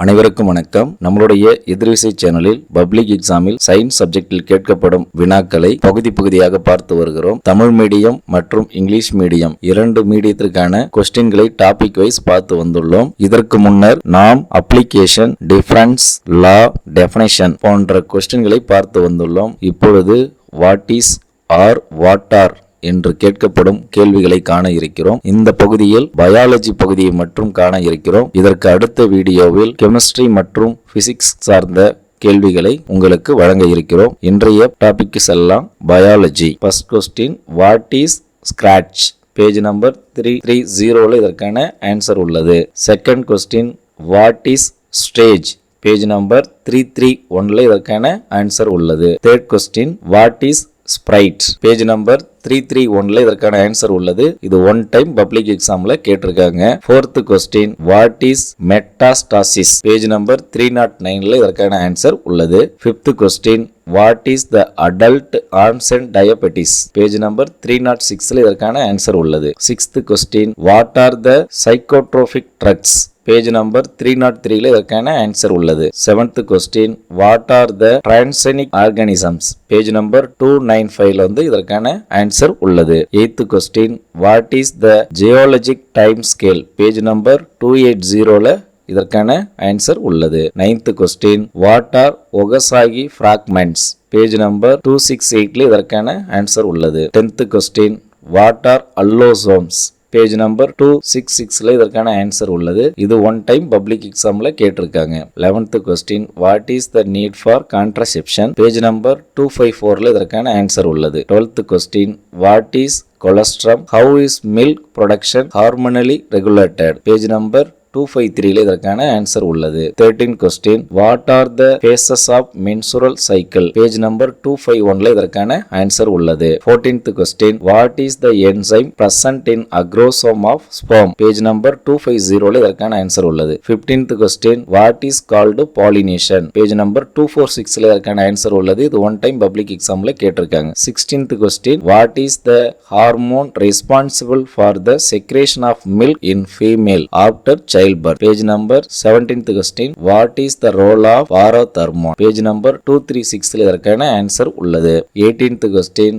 அனைவருக்கும் வணக்கம். நம்மளுடைய எதிர்விசை சேனலில் பப்ளிக் எக்ஸாமில் சயின்ஸ் சப்ஜெக்டில் கேட்கப்படும் வினாக்களை பகுதியாக பார்த்து வருகிறோம். தமிழ் மீடியம் மற்றும் இங்கிலீஷ் மீடியம் 2 மீடியத்திற்கான கொஸ்டின்களை டாபிக் வைஸ் பார்த்து வந்துள்ளோம். இதற்கு முன்னர் நாம் அப்ளிகேஷன், டிஃபரன்ஸ், லா, டெஃபினிஷன் போன்ற கொஸ்டின்களை பார்த்து வந்துள்ளோம். இப்பொழுது what is are what are என்று கேட்கப்படும் கேள்விகளை காண இருக்கிறோம். இந்த பகுதியில் பயாலஜி பகுதியை மட்டும் காண இருக்கிறோம். இதற்கு அடுத்த வீடியோவில் கெமிஸ்ட்ரி மற்றும் பிசிக்ஸ் சார்ந்த கேள்விகளை உங்களுக்கு வழங்க இருக்கிறோம். இன்றைய டாபிக் செல்லலாம். Biology. First question, what is scratch? Page number 330 இதற்கான ஆன்சர் உள்ளது. Second question, what is stage? Page number 331 இதற்கான ஆன்சர் உள்ளது. Third question, what is Sprite? Page number 331 இதற்கான ஆன்சர் உள்ளது. இது ஒன் டைம் பப்ளிக் எக்ஸாம்ல கேட்டிருக்காங்க. Fourth question, what is metastasis? Page number 309 இதற்கான ஆன்சர் உள்ளது. Fifth question, what is the adult onset diabetes? Page number 306 இதற்கான ஆன்சர் உள்ளது. Sixth question, what are the psychotropic drugs? Page number 303 இதற்கான answer உள்ளது. Seventh question, what are the transgenic organisms? Page number 295 இதற்கான answer உள்ளது. Eighth question, what is the geologic time scale? Page number 280 இதற்கான answer உள்ளது. Ninth question, what are Okazaki fragments? Page number 268 இதற்கான answer உள்ளது. Tenth question, what are allosomes? Page number 266 இதற்கான answer உள்ளது. இது one time public எக்ஸாம்ல கேட்டிருக்காங்க. 11th question, what is the need for contraception? Page number 254 இதற்கான answer உள்ளது. 12th question, what is colostrum? How is milk production hormonally regulated? Page number 253 இதற்கான answer உள்ளது. 13th question, what are the phases of menstrual cycle? Page number 251 இதற்கான answer உள்ளது. 14th question, what is the enzyme present in acrosome of sperm? Page number 250 இதற்கான answer உள்ளது. 15th question, what is called pollination? Page number 246 இதற்கான answer உள்ளது. இது one time public எக்ஸாம்ல கேட்டிருக்காங்க. 16th question, what is the hormone responsible for the secretion of milk in female after childbirth? Page number 17th question, what is the role of பாரோதர்மோன்? Page number 236 இதற்கான answer உள்ளது. 18th question,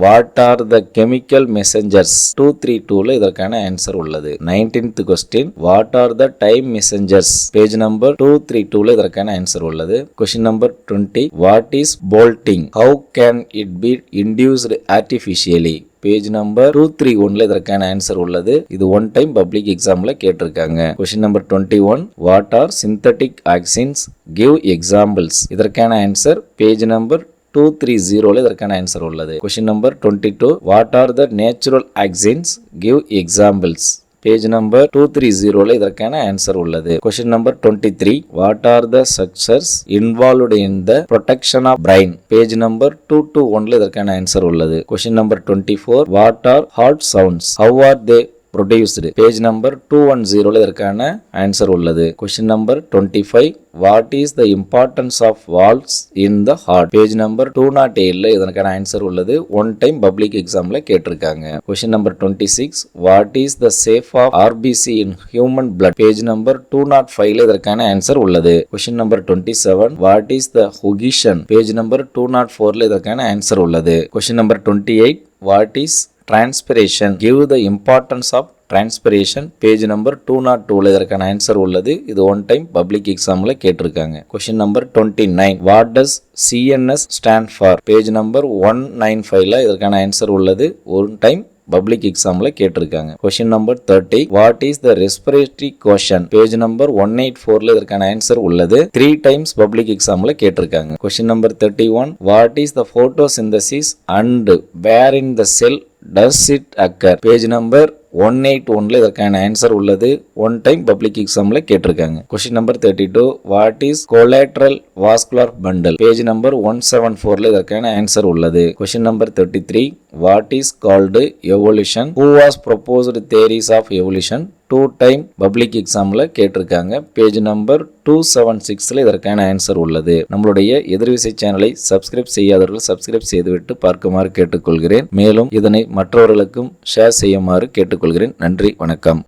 what are the chemical messengers? 232 இதற்கான answer உள்ளது. 19th question, what are the time messengers? Page number 232 இதற்கான answer உள்ளது. Question number 20, what is bolting? How can it be induced artificially? Page number 231 இதற்கான answer உள்ளது. இது one time public எக்ஸாம்ல கேட்டிருக்காங்க. Question number 21, what are synthetic auxins? Give examples? இதற்கான answer page number 230 இதற்கான answer உள்ளது. Question number 22, what are the natural auxins? Give examples? Page number 230 இதற்கான answer உள்ளது. Question number 23, what are the structures involved in the protection of brain? Page number 221 இதற்கான answer உள்ளது. Question number 24, what are heart sounds? How are they produced? Page number 210 இதற்கான answer உள்ளது. Question number 25, what is the importance of valves in the heart? Page number 207 இதற்கான answer உள்ளது. One time public எக்ஸாம்ல கேட்டிருக்காங்க. Question number 26, what is the shape of RBC in human blood? Page number 205 இதற்கான answer உள்ளது. Question number 27, what is the cohesion? Page number 204 இதற்கான answer உள்ளது. Question number 28, what is transpiration? Give the importance of transpiration? Page number 202 இதற்கான answer உள்ளது. இது one time public எக்ஸாம்ல கேட்டிருக்காங்க. Question number 29, what does CNS stand for? Page number 195 இதற்கான answer உள்ளது. One time public எக்ஸாம்ல கேட்டிருக்காங்க. Question number 30, what is the respiratory quotient? Page number 184 இதற்கான ஆன்சர் உள்ளது. 3 டைம்ஸ் பப்ளிக் எக்ஸாம்ல கேட்டிருக்காங்க. Question number 31, what is the photosynthesis and where in the cell does it occur? Page number 181 இதற்கான answer உள்ளது. One time public எக்ஸாம்ல கேட்டிருக்காங்க. Question number 32, what is collateral vascular bundle? Page number 174 இதற்கான answer உள்ளது. Question number 33, what is called evolution? Who was proposed theories of evolution? 2 time public எக்ஸாம்ல கேட்டிருக்காங்க. Page number 276 இதற்கான answer உள்ளது. நம்மளுடைய எதிர்விசை சேனலை சப்ஸ்கிரைப் செய்யாதவர்கள் சப்ஸ்கிரைப் செய்துவிட்டு பார்க்குமாறு கேட்டுக்கொள்கிறேன். மேலும் இதனை மற்றவர்களுக்கும் ஷேர் செய்யுமாறு கேட்டுக்கொள்கிறேன். நன்றி, வணக்கம்.